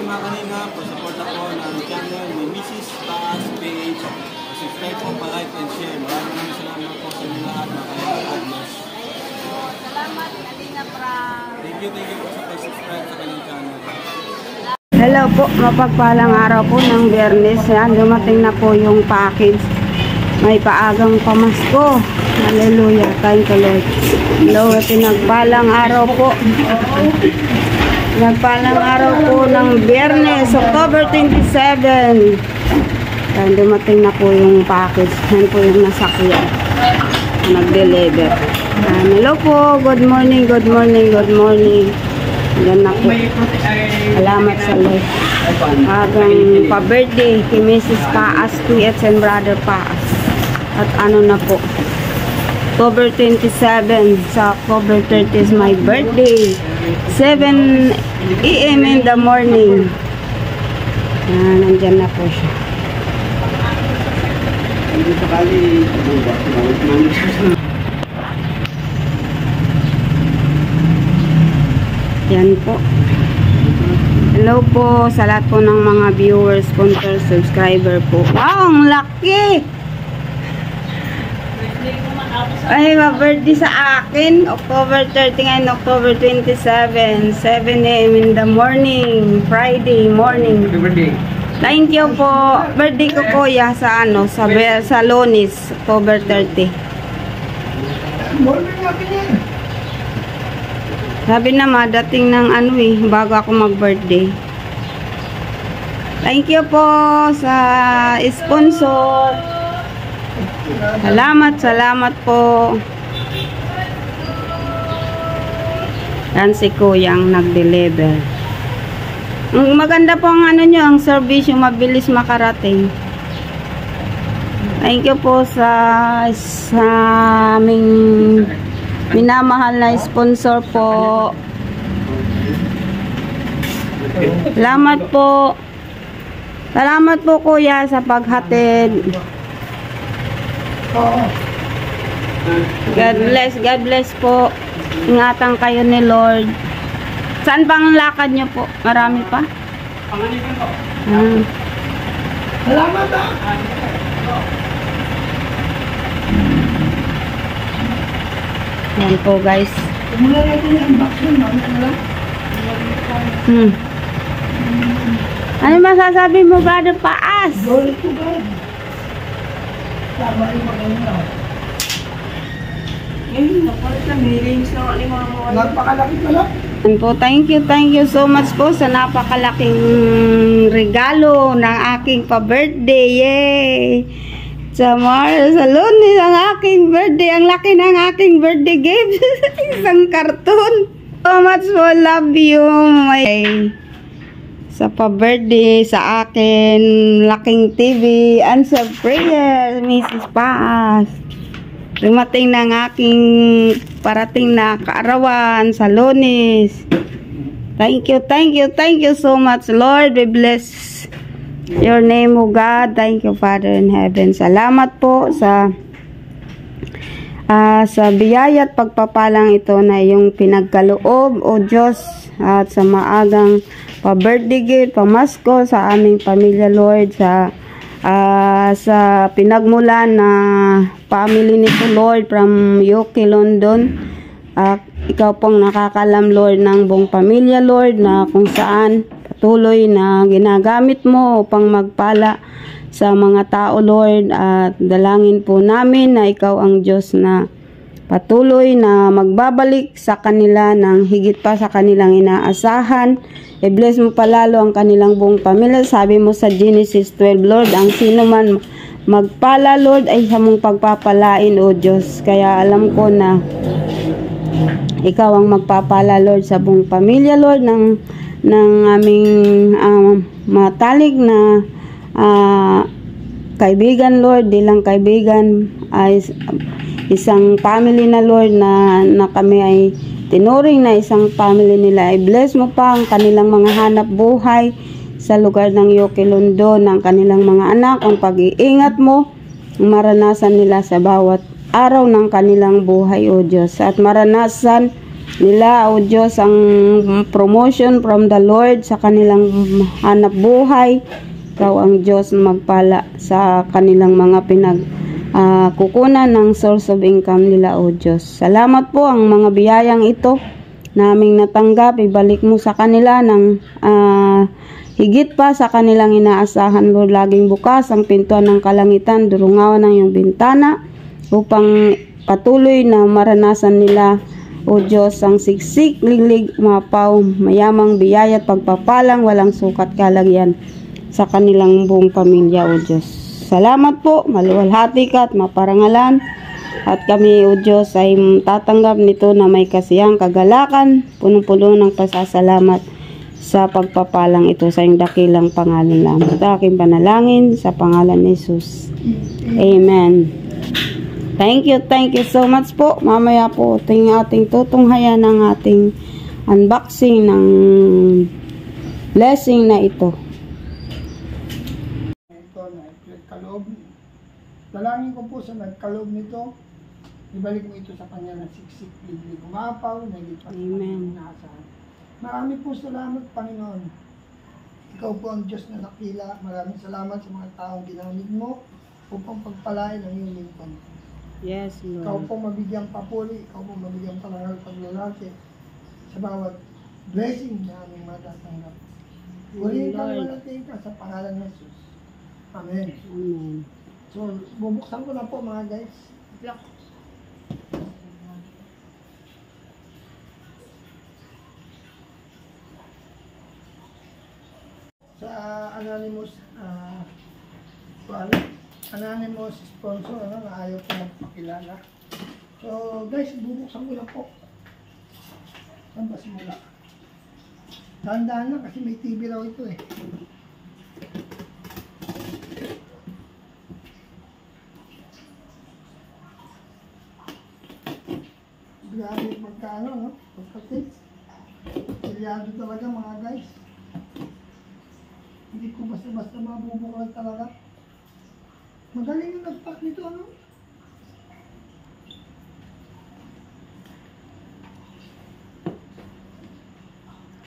mga kanina, pa-support ako ng channel ni Mrs. Taas Page. Subscribe po, pa-like and share. Maraming salamat po sa inyo lahat, mga kanina. God bless. Salamat, Kalina Prang. Thank you po sa pag-subscribe sa kanyang channel. Hello po, mapagpalang araw po ng Biyernes. Yan, dumating na po yung package. May paagang pamasko. Hallelujah, thank you Lord. Hello, pinagpalang araw po. Pinagpalang araw po ng Biyernes, October 27. Yan, dumating na po yung package. Yan po yung nasakyan. Nag-deliver. Hello po, good morning, good morning, good morning. Yan na po. Salamat sa Lord. Agang pa-birthday kay Mrs. Paas, Kuya and Brother Paas. At ano na po, October 27, sa October 30 is my birthday. 7 AM in the morning. Yan, nandyan na po siya. Yan po. Hello po sa lahat po ng mga viewers, sponsors, subscriber po. Wow, ang laki! Ay, ma-birthday sa akin. October 30 and October 27. 7 AM in the morning. Friday morning. Thank you po. Birthday ko kuya sa ano, sa Lunes, October 30. Sabi na dating ng ano bago ako mag-birthday. Thank you po sa sponsor. Salamat po. Yan si Kuyang nag-deliver. Maganda po ang ano nyo, ang service yung mabilis makarating. Thank you po sa aming minamahal na sponsor po. Salamat po. Salamat po kuya sa paghatid. God bless po. Ingatan kayo ni Lord. Saan pang lakad nyo po? Marami pa? Salamat ah. Yan po guys. Mula natin yung unboxing, ano lang? Ano masasabi mo, Brother Paas? Glory to God. Tama yung maganda. Napakalaki pala. Yan po, thank you so much po sa napakalaking regalo ng aking pa-birthday. Yay! Sa Lunes ang aking birthday. Ang laki ng aking birthday gift. Isang karton. So much po, love you. Sa pa-birthday sa akin, laking TV, answer prayer, Mrs. Paas. Dumating ng aking parating na kaarawan sa Lunes. Thank you so much, Lord. We bless your name, O God. Thank you, Father in heaven. Salamat po sa biyaya at pagpapalang ito na yung pinagkaloob, O Diyos, at sa maagang pa-birthday gift, pamasko sa aming pamilya, Lord, sa pinagmulan na family nito, Lord, from UK, London. Ikaw pong nakakalam, Lord, ng buong pamilya, Lord, na kung saan patuloy na ginagamit mo upang magpala sa mga tao, Lord. At dalangin po namin na ikaw ang Diyos na patuloy na magbabalik sa kanila ng higit pa sa kanilang inaasahan. I-bless mo palalo ang kanilang buong pamilya. Sabi mo sa Genesis 12, Lord, ang sino man magpala, Lord, ay samong pagpapalain, O Diyos. Kaya alam ko na ikaw ang magpapala, Lord, sa buong pamilya, Lord, ng aming matalik na kaibigan, Lord. Di lang kaibigan, ay isang family na, Lord, na kami ay tinuring na isang family nila. I-bless mo pa ang kanilang mga hanap buhay sa lugar ng UK, London, ng kanilang mga anak, ang pag-iingat mo, maranasan nila sa bawat araw ng kanilang buhay, O Diyos. At maranasan nila, O Diyos, ang promotion from the Lord sa kanilang hanap buhay. Ikaw ang Diyos na magpala sa kanilang mga kukunan ng source of income nila, O Diyos. Salamat po ang mga biyayang ito naming natanggap. Ibalik mo sa kanila ng higit pa sa kanilang inaasahan, Lord. Laging bukas ang pintuan ng kalangitan, durungawan ng iyong bintana upang patuloy na maranasan nila, O Diyos, ang siksik, liglig, mapaw, mayamang biyaya at pagpapalang walang sukat kalagyan sa kanilang buong pamilya, O Diyos. Salamat po, maluwalhati ka at maparangalan. At kami, O Diyos, ay tatanggap nito na may kasiyang kagalakan, punong-puno ng pasasalamat sa pagpapalang ito sa iyong dakilang pangalan lamang. Ito aking panalangin sa pangalan ni Jesus. Amen. Thank you so much po. Mamaya po ating tutunghayan ng ating unboxing ng blessing na ito. Ito na nagkaloob. Dalangin ko po sa nagkaloob nito, ibalik mo ito sa kanya ng siksik, liglig, umapaw, na hindi pa inaasahan. Marami po salamat, Panginoon. Ikaw po ang Diyos na nakila. Maraming salamat sa mga taong ginamit mo upang pagpalain ang iyong lingkod. Yes, Lord. Ikaw po mabigyang papuri, ikaw po mabigyang parangal paglalaki sa bawat blessing na aming matatanggap. Purihin ka malating ka sa pangalan ng Jesus. Amen. Amen. So, bubuksan ko na po mga guys. Sa anonymous sponsor na ayaw ko magpakilala. So guys, bubuksan ko na po. Saan ba simula? Tandaan na kasi may TV raw ito eh. Grabe pagkaano, no? Pagkatit. Seryado talaga mga guys. Hindi ko basta-basta mabubuklan talaga. Magaling yung nag-pack nito, ano?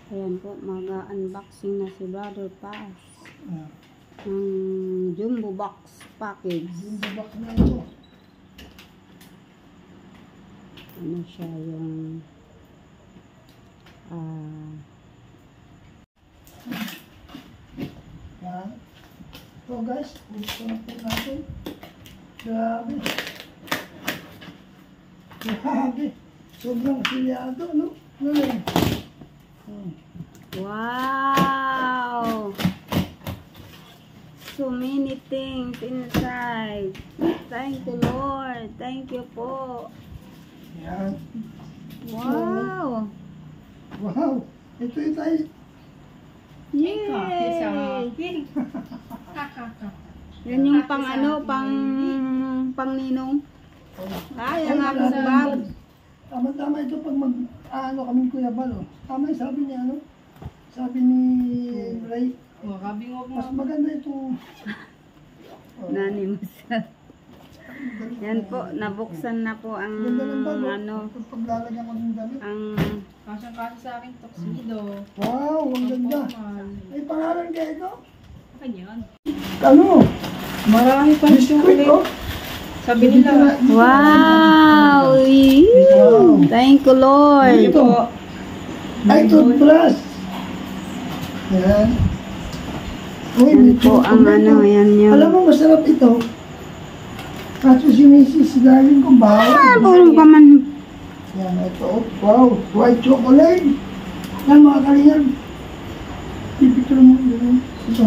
Ayan po, mag-unboxing na si Brother Paz. Ah. Ng jumbo box package. Yung babak na ito. Ano siya yung Yan. So guys, gusto na po natin. Grabe. Grabe. Sobrang silyado, no? Ano yun? wow! So many things inside. Thank you, Lord. Thank you po. Yan. Wow! Wow. Ito yung tayo. Yay! Yan yung pang pang ninong. Ay, ang aking bag. Tama-tama ito pag kaming Kuya Bal, oh. Tama yung sabi niya, ano? Sabi ni Ray. Mas maganda itong... Nani mo siya. Yan po, nabuksan na po ang Ganda ng bag, oh. ano, Paglalagyan ko ng damit. ang Kasyang-kasya sa akin, tuxedo. Wow, ang ganda. Formal. May pangalan kaya ito? Ganyan. Ano? Marami pa Biscuit, oh. Sabi nila. wow! Wow. Thank you, Lord. Ito. Ay, toothbrush. Yan. Uy, Yan may po ang chocolate, ano, oh. yan yun. Alam mo, masarap ito. Kaso si Mrs. Darling kong bawal. Puro ka man. Yan, ito. Oh. Wow, white chocolate. Yan, mga kalingan. Pipicture mo. Ito.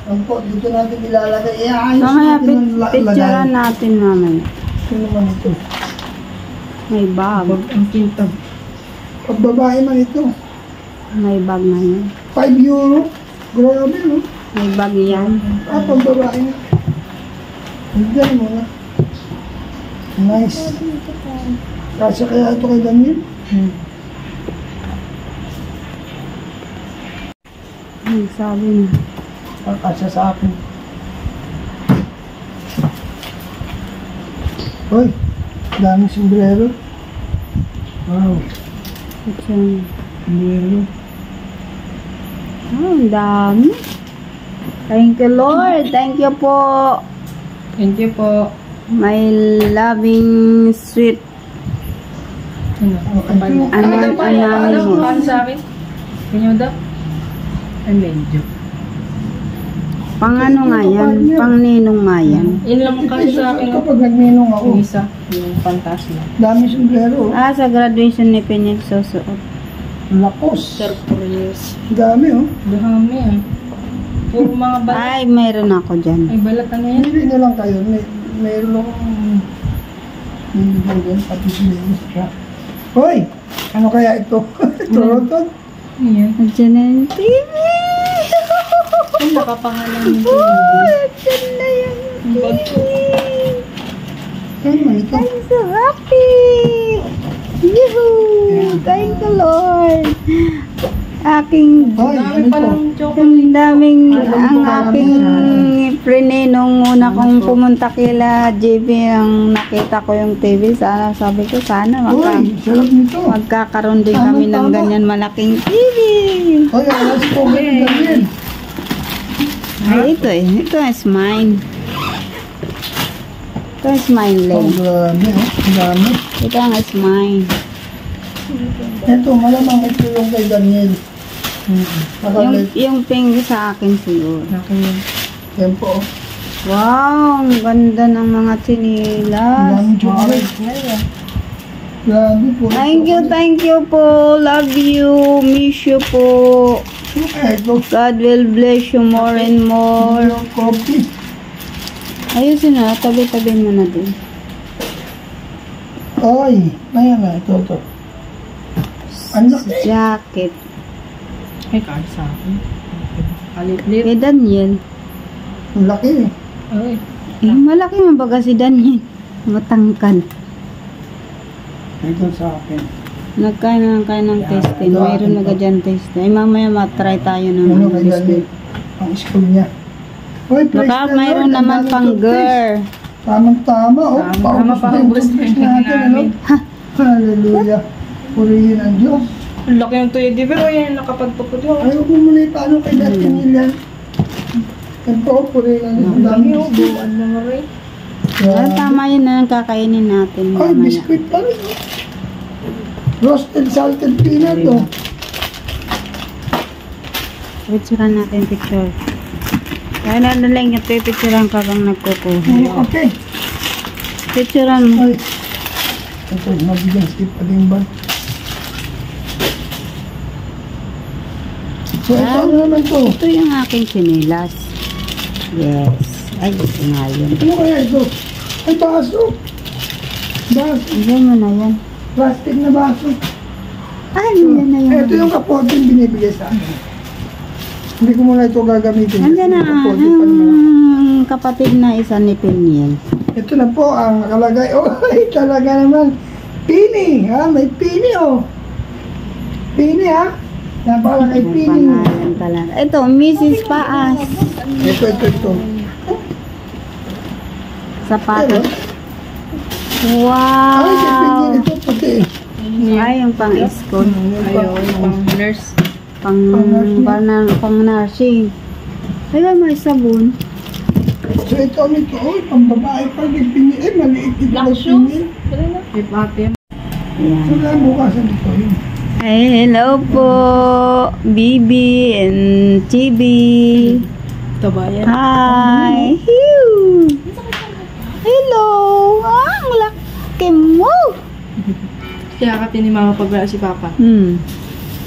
Ang po, dito natin ilalagay. Iaayos Mamaya natin ang picturean natin mamaya. Ito naman ito. May bag. Ang pintag. Pag babae man ito. May bag na yun. 5 euro. Grabe, no? May bag yan. Pag babae na. Higyan mo na. Nice. Kasi kaya ito kay Daniel. Ay, sabi na. Kakasya sa akin. Hoy, daming sombrero. Wow. Kutsyon. Meron. Oh, ang dami. Thank you, Lord. Thank you po. Thank you po. My loving sweet. Ano? Ano mo? Paano sa akin? Ganyan daw? Ay, medyo. Pang ano nga yan? Pang ninong nga yan. Yun lang kasi sa akin. Kapag nagninong ako, Yung isa, yung fantasma. dami sombrero. Ah, sa graduation ni Pinyag susuot. Lakos. Surprise. Dami oh. Dami ah. Puro mga balat. Ay, mayroon ako dyan. Ay, balat ano yan? Hindi na lang kayo. Meron akong hindi ko din. Pati sinilis ka. Hoy! Ano kaya ito? Turotod? Ano yan? Nandiyan na yung TV. Ang nakapangalan yung Oh, TV. nandiyan na yung Bag ko. TV. Ano man ito? I'm so happy. Yoo! Thank you, Lord. Aking Hoy, Dami ano pa ito? lang chocolate. ang daming Alam ang ko, aking prene nung una kong pumunta kila JB ang nakita ko yung TV. Sabi ko sana Hoy, sarap nito. magkakaroon din Tama, kami ng tama. ganyan malaking TV. Hoy, alas ko. Ganyan. Ay, ito eh. Ito is mine. Ito is mine, Oh, Len. grabe oh. Ang dami. Ito ang is mine. Ito, malamang ito yung kay Daniel. Nakalit. Yung pink sa akin siguro. Yan po. oh. Wow, ang ganda ng mga Ang chinilas. daming chocolate. Grabe po. Thank you po. Love you. Miss you po. Ano kaya ito? God will bless you more and more. Yung coffee. Ayusin na, tabi-tabi mo na din. Ay, ayan na. Ito. Ang laki. Jacket. Ay, kahit sa akin. Kalit-lit. Kay Daniel. Ang laki eh. Ay. Eh, malaki man baga si Daniel. Matangkad. Ito sa akin. Nagkain na kain ng testing. ito, Mayroon ito. mga dyan testing. Ay, mamaya matry tayo ng Ano mga kay Daniel? biscuit. Ang school niya. Hoy, praise Baka the mayroon Lord. Ang naman daming pang toothpaste. girl. Tamang-tama. Oh, Tama, paubos na yung natin. Ano? namin. Hallelujah. Purihin ang Diyos. Ang laki ng tuyo. Di ba yan nakapagpaputo? Ayaw ko muna paano kay Daniel yan. Yan po, purihin ang Diyos. Ang Dami daming yung biscuit. buwan na maray. Ah, tama yun na ang kakainin natin. Ay, mamaya. biscuit pa rin. oh. Roasted salted peanut. Oh. Picturean natin picture. Kaya na lang yung picturean ka bang nagkukuha. Ano kape? Picturean mo. Ay. Ito, mabigyan skip pa din ba? So, ito ano naman to? Ito yung aking sinilas. Yes. Ay, ito nga yun. Ano kaya ito? Ay, baso. Baso. Diyan mo na yan. Plastic na baso. Ay, yan na yan. Ito yung kapote yung binibigay sa akin. Hindi ko muna ito gagamitin. Nandiyan na Yung kapote pa naman. ang kapatid na isa ni Piniel. Ito na po ang nakalagay. Oh, ay, talaga naman. Pini, ha? May pini, oh. Pini, ha? Napala kay May pini. pangalan talaga. Ito, Mrs. Paas. Ito. Sapatos. Ay, kay pini. Wow. Ito, puti. Ay, yung pang-school. Ayaw, yung pang nurse. Pang nursing. Ay, may sabon. So, ito nito, oh, pambabae pa kay pini. Eh, maliit ito Black kay shoes? pini. May pati. So, Ayan. kaya bukasan ito, yun. Ay, hello po, Bibi and Chibi. Ito ba yan? Hi! Hew! Hello! Ah, ang laki mo! Kaya ka ni mama pag wala si papa.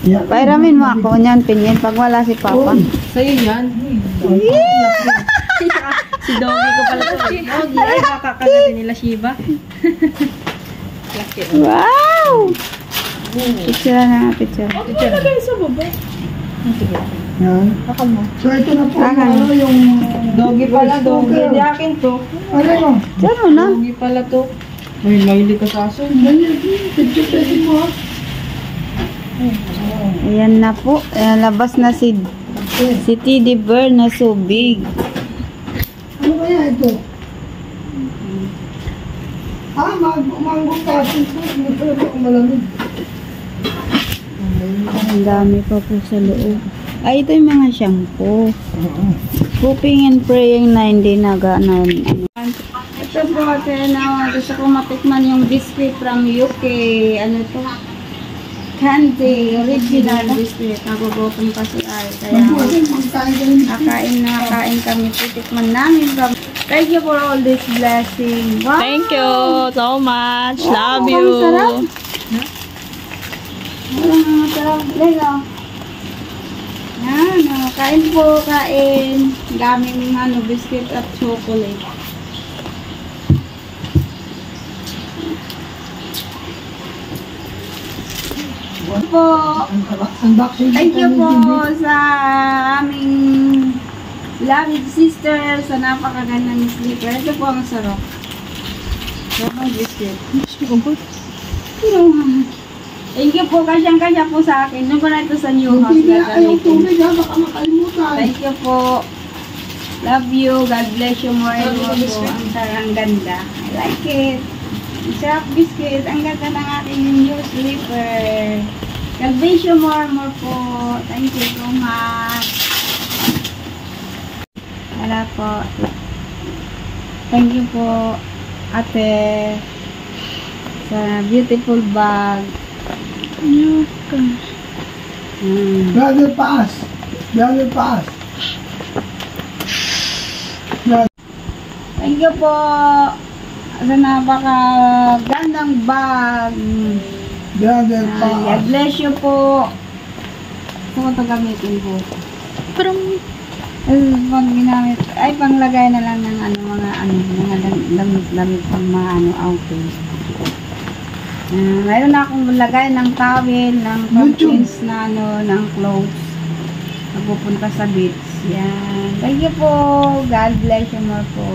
Yeah. Pairamin mo ako niyan, Pinyin, pag wala si Papa. Oh. Sa'yo yan. Si Doggy ko pala ito. Doggy, ay kakakagatin nila Shiba. Laki. Wow! Picture na, picture. Lagay sa baba. Yan. So, ito na po, ano, yung... Doggy pala, doggy. Di akin to. Ano yun? Diyan mo na. Doggy pala to. Ay, mahilig ka sa aso. Ganyan, picture mo, ha? Ayan na po. Ayan, labas na si Teddy Bear na so big. Ano kaya ito? Ah, mango castle po. Masarap ako malamig. Ang dami pa po sa loob. Ay, ito yung mga shampoo. Hoping and praying na hindi nagano. Ito po, gusto ko matikman yung biscuit from UK. Ano to? Candy, original biscuit. Nagugutom kasi ay. Kaya nakain kami. Titikman namin. Thank you for all this blessing. Wow! Thank you so much. Love Ang you. sarap. Ang sarap. Lego. Yan, kain po, kain. Daming biscuit at chocolate. Po. Thank you po sa aming beloved sister sa napakaganda ni Slipper. Ito po ang sarap. Sarap biscuit. Thank you po, kasyang-kasya po sa akin. Nung ko na ito sa new house. Thank you po. Love you. God bless you more and more po. Ang ganda. I like it. Sarap biscuit. Ang ganda ng aking new slipper. God bless you more and more po. Thank you so much. Wala po. Thank you po, ate, sa beautiful bag. Brother Paas. Brother Paas. Thank you po sa napakagandang bag. Brother God Paas. bless you po. Gusto ko ito gamitin po. Parang Pag ginamit, ay panglagay na lang ng mga damit pang mga outing. Mayroon na akong lagay ng towel, ng pumpkins na ng clothes. Magpupunta sa beach. Yan. Thank you po. God bless you more po.